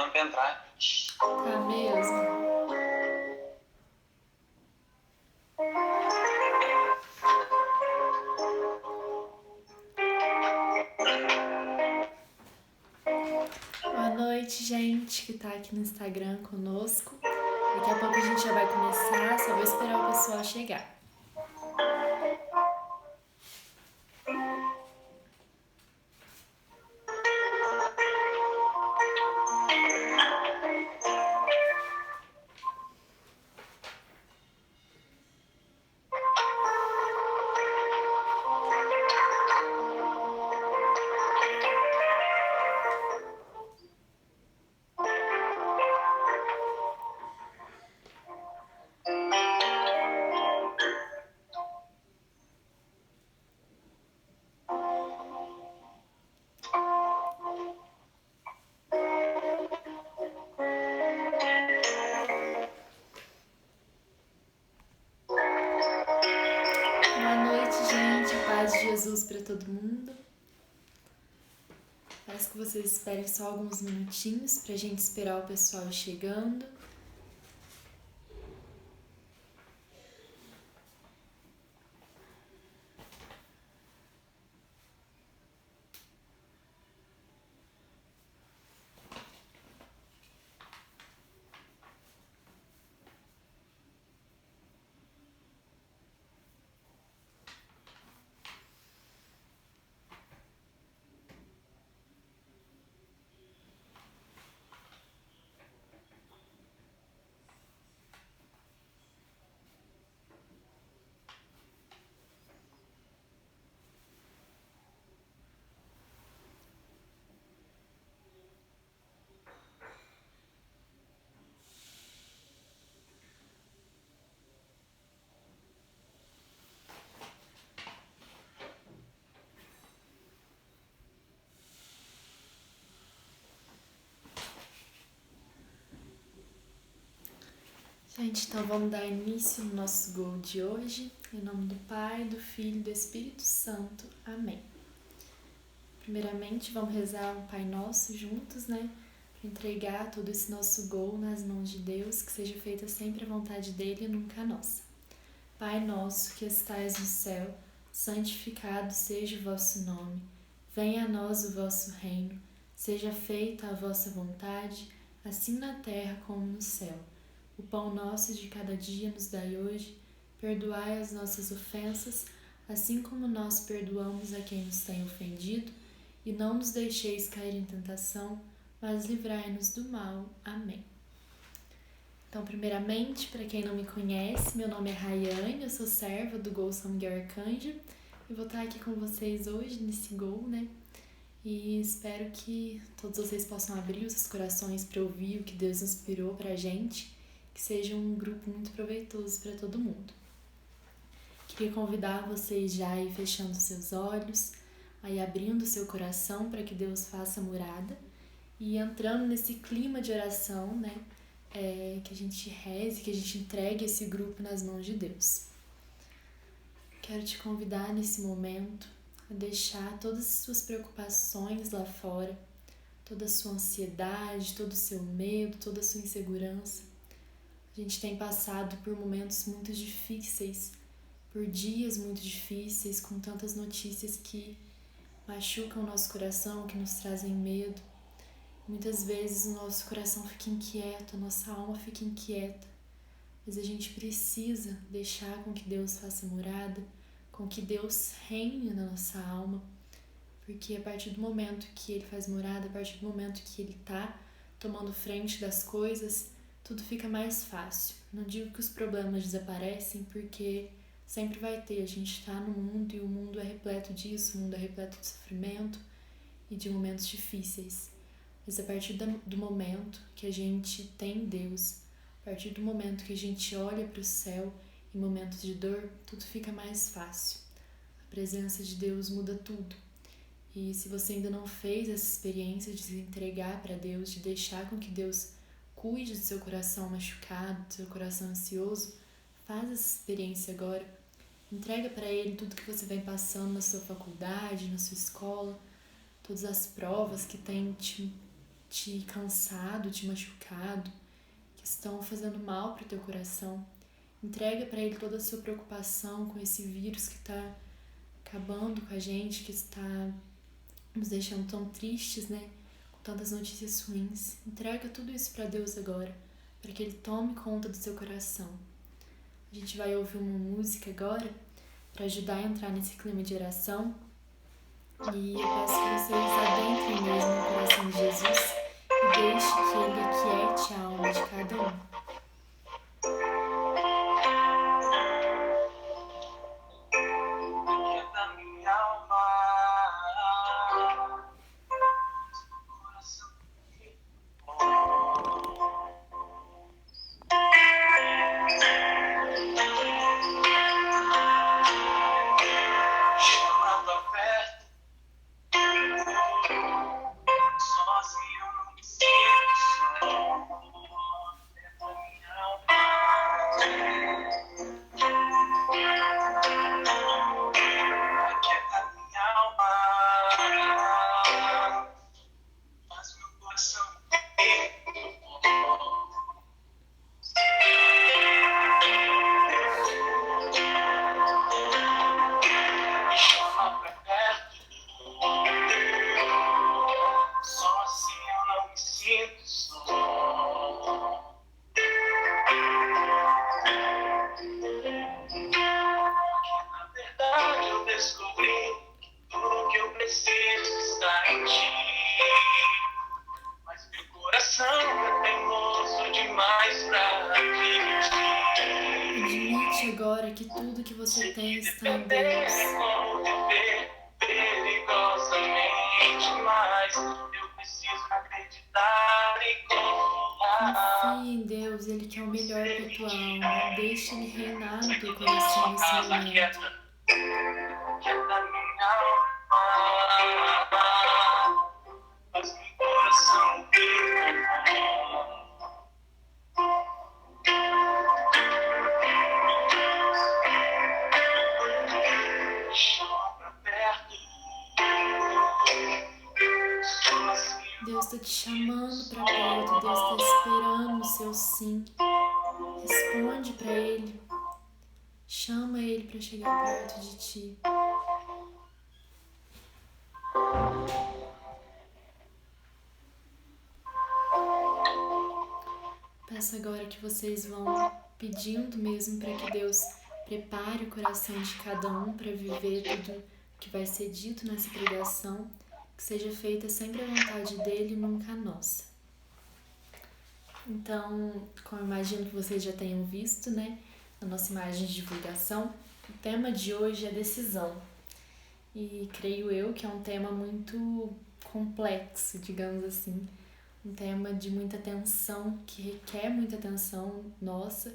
esperando pra entrar. Tá mesmo? Boa noite, gente, que tá aqui no Instagram conosco. Daqui a pouco a gente já vai começar, só vou esperar o pessoal chegar. Boa noite, gente. Paz de Jesus para todo mundo. Peço que vocês esperem só alguns minutinhos pra gente esperar o pessoal chegando. Gente, então vamos dar início no nosso Gol de hoje. Em nome do Pai, do Filho e do Espírito Santo. Amém. Primeiramente, vamos rezar um Pai Nosso juntos, né? Para entregar todo esse nosso Gol nas mãos de Deus, que seja feita sempre a vontade dele e nunca a nossa. Pai nosso que estais no céu, santificado seja o vosso nome. Venha a nós o vosso reino. Seja feita a vossa vontade, assim na terra como no céu. O pão nosso de cada dia nos dai hoje. Perdoai as nossas ofensas, assim como nós perdoamos a quem nos tem ofendido. E não nos deixeis cair em tentação, mas livrai-nos do mal. Amém. Então, primeiramente, para quem não me conhece, meu nome é Rayane, eu sou serva do Gol São Miguel Arcanjo e vou estar aqui com vocês hoje nesse Gol, né? E espero que todos vocês possam abrir os seus corações para ouvir o que Deus inspirou para a gente, que seja um grupo muito proveitoso para todo mundo. Queria convidar vocês já a ir fechando seus olhos, aí abrindo o seu coração para que Deus faça morada e entrando nesse clima de oração, né? Que a gente reze, que a gente entregue esse grupo nas mãos de Deus. Quero te convidar nesse momento a deixar todas as suas preocupações lá fora, toda a sua ansiedade, todo o seu medo, toda a sua insegurança. A gente tem passado por momentos muito difíceis, por dias muito difíceis, com tantas notícias que machucam o nosso coração, que nos trazem medo. Muitas vezes o nosso coração fica inquieto, a nossa alma fica inquieta, mas a gente precisa deixar com que Deus faça morada, com que Deus reine na nossa alma, porque a partir do momento que Ele faz morada, a partir do momento que Ele está tomando frente das coisas, tudo fica mais fácil. Não digo que os problemas desaparecem, porque sempre vai ter, a gente está no mundo e o mundo é repleto disso, o mundo é repleto de sofrimento e de momentos difíceis. Mas a partir do momento que a gente tem Deus, a partir do momento que a gente olha para o céu em momentos de dor, tudo fica mais fácil. A presença de Deus muda tudo. E se você ainda não fez essa experiência de se entregar para Deus, de deixar com que Deus cuide do seu coração machucado, do seu coração ansioso, faz essa experiência agora. Entrega para Ele tudo que você vem passando na sua faculdade, na sua escola, todas as provas que tem te te cansado, te machucado, que estão fazendo mal para o teu coração. Entrega para Ele toda a sua preocupação com esse vírus que está acabando com a gente, que está nos deixando tão tristes, né? Com tantas notícias ruins. Entrega tudo isso para Deus agora, para que Ele tome conta do seu coração. A gente vai ouvir uma música agora para ajudar a entrar nesse clima de oração. E eu peço que vocês adentrem mesmo no coração de Jesus e deixe que Ele aquiete a alma de cada um. Admite agora que tudo que você tem está em Deus. Confie em Deus, Ele quer o melhor para a tua alma. Deixa Ele reinar no teu coração nesse momento. Deus está te chamando para perto, Deus está esperando o seu sim. Responde para Ele, chama Ele para chegar perto de ti. Peço agora que vocês vão pedindo mesmo para que Deus prepare o coração de cada um para viver tudo que vai ser dito nessa pregação. Que seja feita sempre a vontade dele e nunca a nossa. Então, como eu imagino que vocês já tenham visto, né, na nossa imagem de divulgação, o tema de hoje é decisão. E creio eu que é um tema muito complexo, digamos assim. Um tema de muita atenção, que requer muita atenção nossa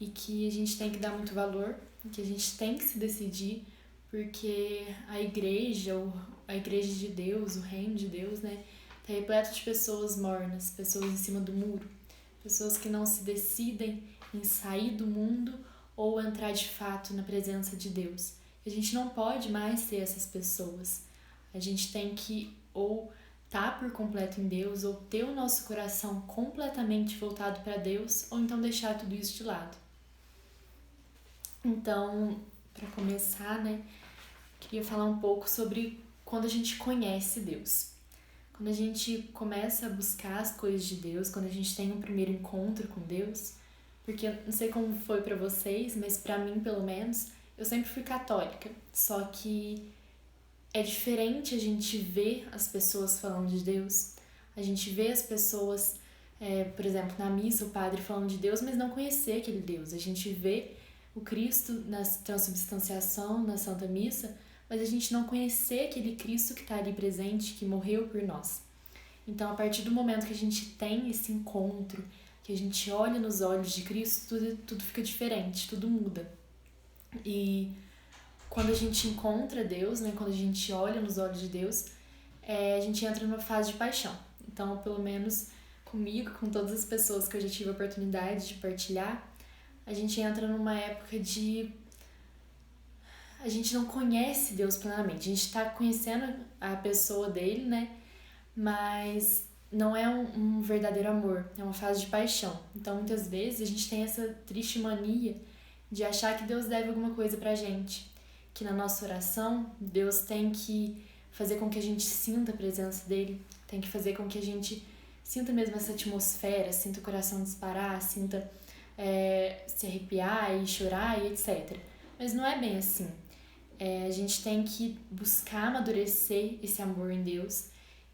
e que a gente tem que dar muito valor, que a gente tem que se decidir, porque a igreja de Deus, o reino de Deus, né, tá repleto de pessoas mornas, pessoas em cima do muro, pessoas que não se decidem em sair do mundo ou entrar de fato na presença de Deus. A gente não pode mais ser essas pessoas. A gente tem que ou estar por completo em Deus, ou ter o nosso coração completamente voltado para Deus, ou então deixar tudo isso de lado. Então, para começar, né, queria falar um pouco sobre quando a gente conhece Deus. Quando a gente começa a buscar as coisas de Deus, quando a gente tem um primeiro encontro com Deus, porque eu não sei como foi para vocês, mas para mim, pelo menos, eu sempre fui católica, só que é diferente a gente ver as pessoas falando de Deus, a gente vê as pessoas, por exemplo, na missa, o padre falando de Deus, mas não conhecer aquele Deus. A gente vê o Cristo na transubstanciação, na Santa Missa, mas a gente não conhecer aquele Cristo que está ali presente, que morreu por nós. Então, a partir do momento que a gente tem esse encontro, que a gente olha nos olhos de Cristo, tudo fica diferente, tudo muda. E quando a gente encontra Deus, né, quando a gente olha nos olhos de Deus, a gente entra numa fase de paixão. Então, pelo menos comigo, com todas as pessoas que eu já tive a oportunidade de partilhar, a gente entra numa época de... A gente não conhece Deus plenamente. A gente está conhecendo a pessoa dele, né? Mas não é um verdadeiro amor, é uma fase de paixão. Então, muitas vezes, a gente tem essa triste mania de achar que Deus deve alguma coisa pra gente, que na nossa oração, Deus tem que fazer com que a gente sinta a presença dele, tem que fazer com que a gente sinta mesmo essa atmosfera, sinta o coração disparar, sinta se arrepiar e chorar e etc. Mas não é bem assim. A gente tem que buscar amadurecer esse amor em Deus.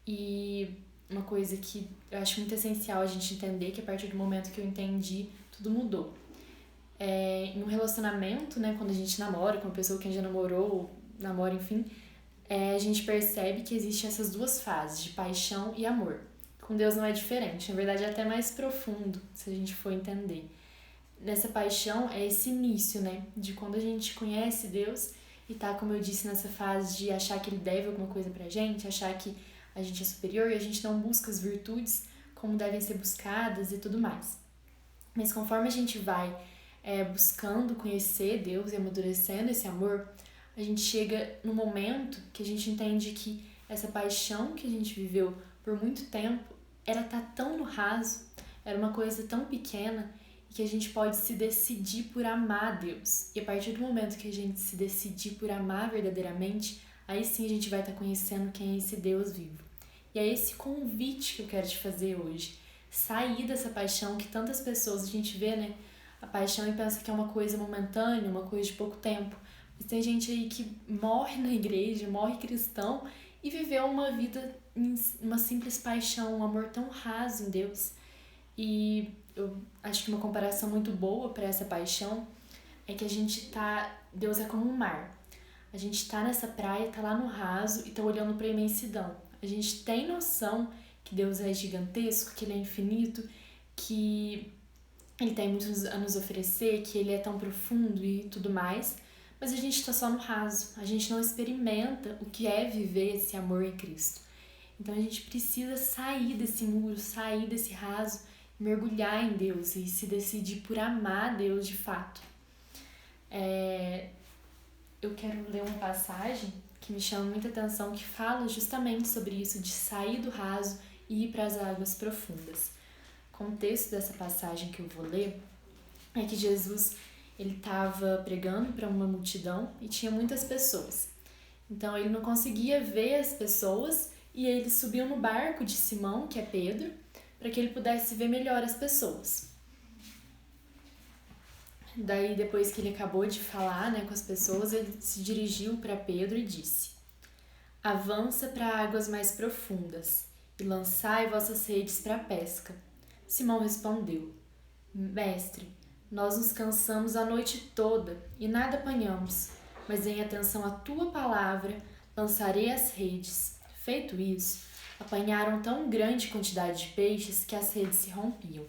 E uma coisa que eu acho muito essencial a gente entender, que a partir do momento que eu entendi, tudo mudou. Em um relacionamento, né, quando a gente namora com uma pessoa que a gente já namorou, namora, enfim, a gente percebe que existem essas duas fases, de paixão e amor. Com Deus não é diferente, na verdade é até mais profundo, se a gente for entender. Nessa paixão é esse início, né, de quando a gente conhece Deus e tá, como eu disse, nessa fase de achar que ele deve alguma coisa pra gente, achar que a gente é superior e a gente não busca as virtudes como devem ser buscadas e tudo mais. Mas conforme a gente vai buscando conhecer Deus e amadurecendo esse amor, a gente chega no momento que a gente entende que essa paixão que a gente viveu por muito tempo, ela tá tão no raso, era uma coisa tão pequena, e que a gente pode se decidir por amar Deus. E a partir do momento que a gente se decidir por amar verdadeiramente, aí sim a gente vai estar conhecendo quem é esse Deus vivo. E é esse convite que eu quero te fazer hoje. Sair dessa paixão que tantas pessoas a gente vê, né? A paixão e pensa que é uma coisa momentânea, uma coisa de pouco tempo. Mas tem gente aí que morre na igreja, morre cristão e viveu uma vida em uma simples paixão, um amor tão raso em Deus. E eu acho que uma comparação muito boa para essa paixão é que Deus é como um mar. A gente tá nessa praia, tá lá no raso e tá olhando para a imensidão. A gente tem noção que Deus é gigantesco, que ele é infinito, que ele tem muito a nos oferecer, que ele é tão profundo e tudo mais, mas a gente está só no raso, a gente não experimenta o que é viver esse amor em Cristo. Então a gente precisa sair desse muro, sair desse raso, mergulhar em Deus e se decidir por amar Deus de fato. Eu quero ler uma passagem que me chama muita atenção, que fala justamente sobre isso, de sair do raso e ir para as águas profundas. O contexto dessa passagem que eu vou ler é que Jesus ele estava pregando para uma multidão e tinha muitas pessoas. Então ele não conseguia ver as pessoas e ele subiu no barco de Simão, que é Pedro, para que ele pudesse ver melhor as pessoas. Daí, depois que ele acabou de falar, né, com as pessoas, ele se dirigiu para Pedro e disse: Avança para águas mais profundas e lançai vossas redes para a pesca. Simão respondeu: Mestre, nós nos cansamos a noite toda e nada apanhamos, mas em atenção à tua palavra lançarei as redes. Feito isso, apanharam tão grande quantidade de peixes que as redes se rompiam.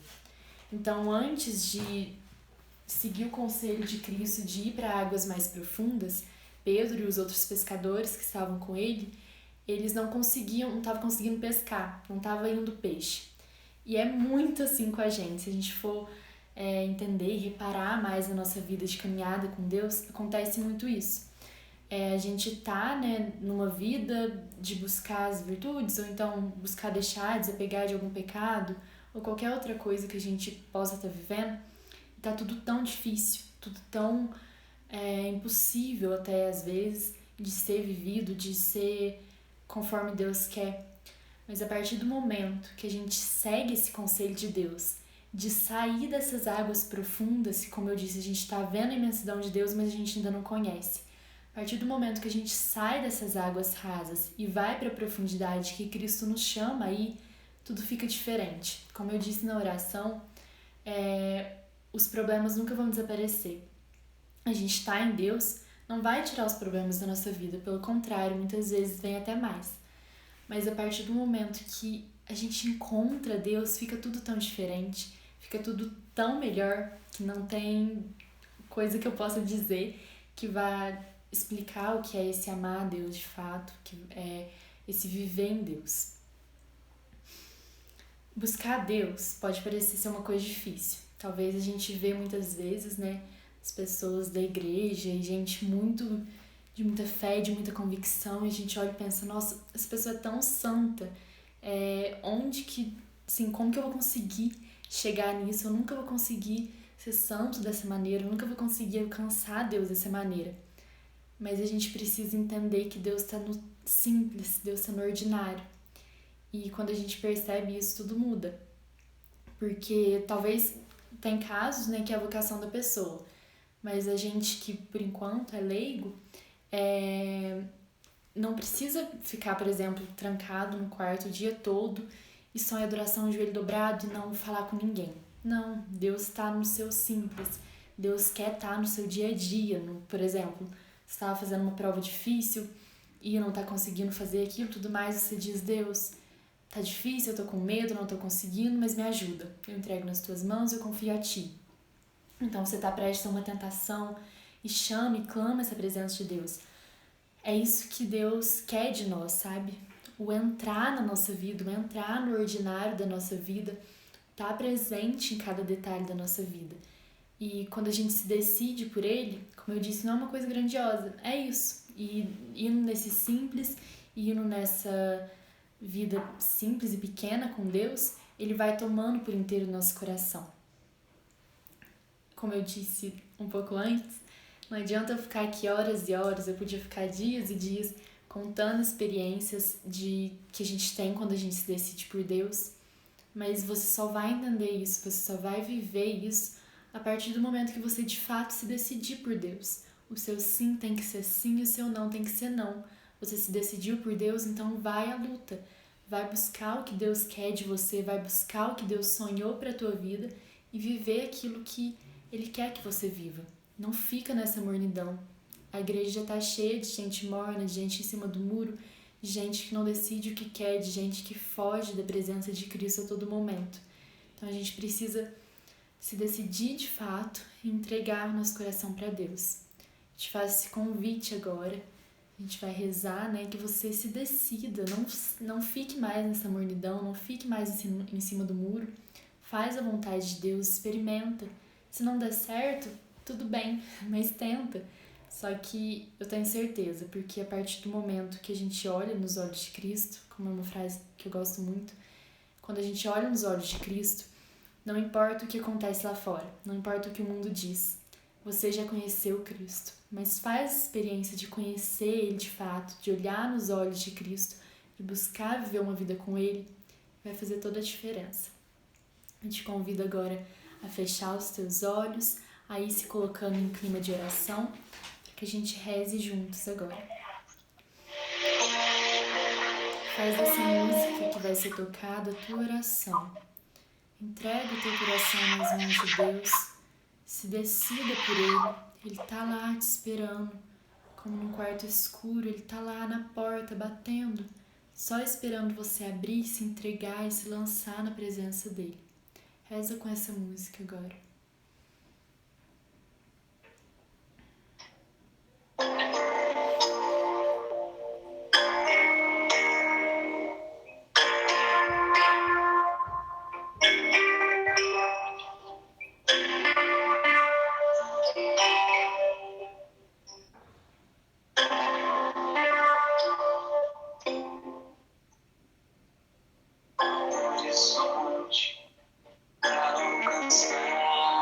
Então, antes de seguir o conselho de Cristo de ir para águas mais profundas, Pedro e os outros pescadores que estavam com ele, eles não estavam conseguindo pescar, não estava indo peixe. E é muito assim com a gente, se a gente for entender e reparar mais na nossa vida de caminhada com Deus, acontece muito isso. A gente tá, né, numa vida de buscar as virtudes, ou então buscar deixar, desapegar de algum pecado, ou qualquer outra coisa que a gente possa estar vivendo, e tá tudo tão difícil, tudo tão impossível até às vezes de ser vivido, de ser conforme Deus quer. Mas a partir do momento que a gente segue esse conselho de Deus, de sair dessas águas profundas, que, como eu disse, a gente está vendo a imensidão de Deus, mas a gente ainda não conhece. A partir do momento que a gente sai dessas águas rasas e vai para a profundidade que Cristo nos chama, aí tudo fica diferente. Como eu disse na oração, os problemas nunca vão desaparecer. A gente está em Deus, não vai tirar os problemas da nossa vida, pelo contrário, muitas vezes vem até mais. Mas a partir do momento que a gente encontra Deus, fica tudo tão diferente, fica tudo tão melhor, que não tem coisa que eu possa dizer que vá explicar o que é esse amar a Deus de fato, que é esse viver em Deus. Buscar Deus pode parecer ser uma coisa difícil. Talvez a gente vê muitas vezes, né, as pessoas da igreja e gente de muita fé, de muita convicção, e a gente olha e pensa, nossa, essa pessoa é tão santa, onde que, assim, como que eu vou conseguir chegar nisso? Eu nunca vou conseguir ser santo dessa maneira, eu nunca vou conseguir alcançar Deus dessa maneira. Mas a gente precisa entender que Deus está no simples, Deus está no ordinário. E quando a gente percebe isso, tudo muda. Porque talvez tem casos, né, que é a vocação da pessoa. Mas a gente que, por enquanto, é leigo, não precisa ficar, por exemplo, trancado no quarto o dia todo e só em adoração, joelho dobrado e não falar com ninguém. Não, Deus está no seu simples. Deus quer estar no seu dia a dia. Por exemplo, você estava fazendo uma prova difícil e não está conseguindo fazer aquilo, tudo mais, você diz, Deus, tá difícil, eu tô com medo, não tô conseguindo, mas me ajuda. Eu entrego nas tuas mãos, eu confio a ti. Então você tá prestes a uma tentação e chama e clama essa presença de Deus. É isso que Deus quer de nós, sabe? O entrar na nossa vida, o entrar no ordinário da nossa vida, tá presente em cada detalhe da nossa vida. E quando a gente se decide por Ele, como eu disse, não é uma coisa grandiosa, é isso. E indo nesse simples, indo nessa vida simples e pequena com Deus, Ele vai tomando por inteiro o nosso coração. Como eu disse um pouco antes, não adianta eu ficar aqui horas e horas, eu podia ficar dias e dias contando experiências que a gente tem quando a gente se decide por Deus, mas você só vai entender isso, você só vai viver isso a partir do momento que você de fato se decidir por Deus. O seu sim tem que ser sim e o seu não tem que ser não. Você se decidiu por Deus, então vai à luta. Vai buscar o que Deus quer de você, vai buscar o que Deus sonhou para a tua vida e viver aquilo que Ele quer que você viva. Não fica nessa mornidão. A igreja já está cheia de gente morna, de gente em cima do muro, de gente que não decide o que quer, de gente que foge da presença de Cristo a todo momento. Então a gente precisa se decidir de fato e entregar o nosso coração para Deus. A gente faz esse convite agora, a gente vai rezar, né, que você se decida, não fique mais nessa mornidão, não fique mais em cima do muro, faz a vontade de Deus, experimenta. Se não der certo, tudo bem, mas tenta. Só que eu tenho certeza, porque a partir do momento que a gente olha nos olhos de Cristo, como é uma frase que eu gosto muito, quando a gente olha nos olhos de Cristo, não importa o que acontece lá fora, não importa o que o mundo diz, você já conheceu Cristo, mas faz a experiência de conhecer Ele de fato, de olhar nos olhos de Cristo e buscar viver uma vida com Ele, vai fazer toda a diferença. Eu te convido agora a fechar os teus olhos, a ir se colocando em clima de oração, para que a gente reze juntos agora. Faz dessa música que vai ser tocada a tua oração. Entrega o teu coração nas mãos de Deus, se decida por Ele. Ele está lá te esperando, como num quarto escuro, Ele está lá na porta batendo, só esperando você abrir, se entregar e se lançar na presença dEle. Reza com essa música agora. Horizonte pra alcançar.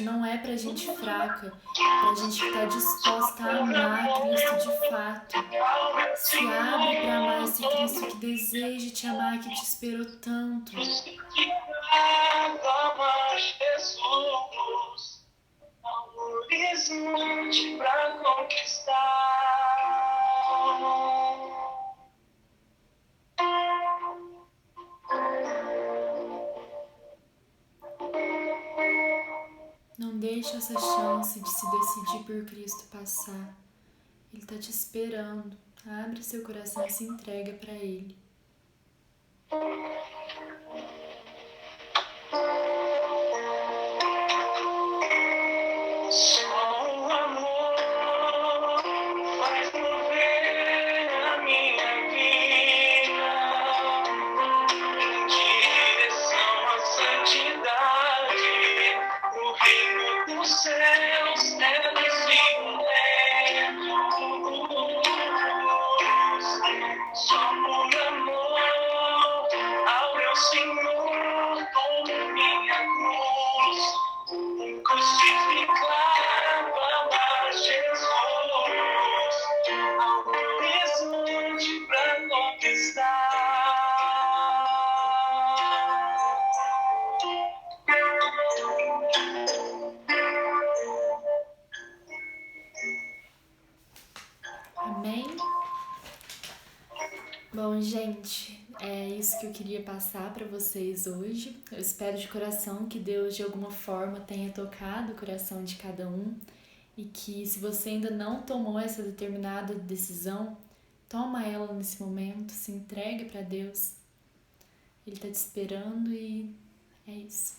hoje não é pra gente fraca, é pra gente que tá disposta a amar Cristo de fato. Se abre pra amar esse Cristo que deseja te amar, que te esperou tanto. Horizonte pra conquistar. Não deixe essa chance de se decidir por Cristo passar. Ele tá te esperando. Abre seu coração e se entrega pra Ele. Amém? Bom, gente, é isso que eu queria passar para vocês hoje. Eu espero de coração que Deus de alguma forma tenha tocado o coração de cada um e que, se você ainda não tomou essa determinada decisão, toma ela nesse momento, se entregue para Deus. Ele está te esperando e é isso.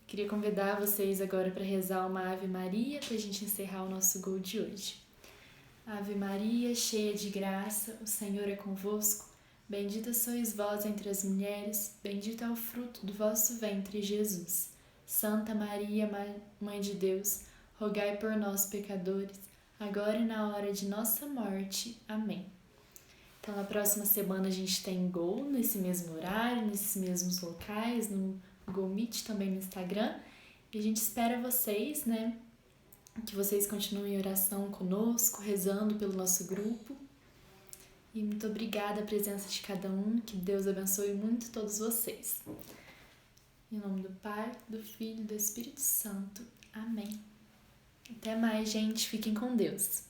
Queria convidar vocês agora para rezar uma Ave Maria para a gente encerrar o nosso Gol de hoje. Ave Maria, cheia de graça, o Senhor é convosco. Bendita sois vós entre as mulheres, bendito é o fruto do vosso ventre, Jesus. Santa Maria, Mãe de Deus, rogai por nós, pecadores, agora e na hora de nossa morte. Amém. Então, na próxima semana a gente tem Gol nesse mesmo horário, nesses mesmos locais, no Google Meet, também no Instagram. E a gente espera vocês, né? Que vocês continuem em oração conosco, rezando pelo nosso grupo. E muito obrigada a presença de cada um. Que Deus abençoe muito todos vocês. Em nome do Pai, do Filho e do Espírito Santo. Amém. Até mais, gente. Fiquem com Deus.